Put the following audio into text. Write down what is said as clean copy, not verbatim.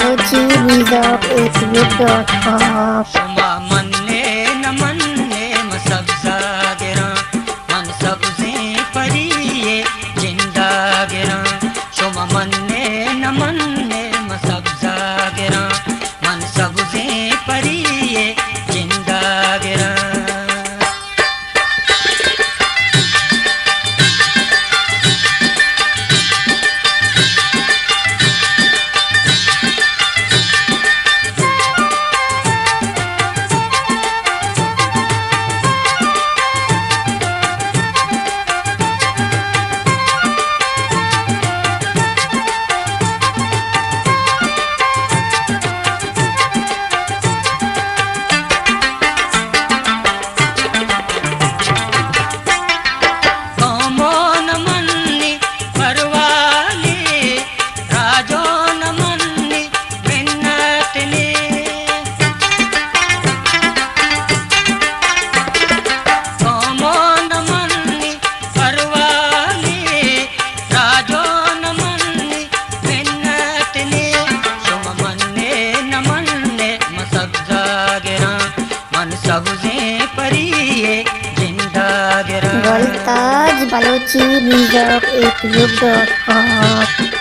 Balochi resort YouTube.com शुमा मन्ने न मन्ने मसब जागिरा मन सबसे परिये जिंदा गिरा शुमा मन्ने न मन्ने मसब जागिरा मन सबसे परिये जिंदा गिरा सबसे परिये जिंदा गिरा मुल्ताज बलोची रिजॉर्ट YouTube.com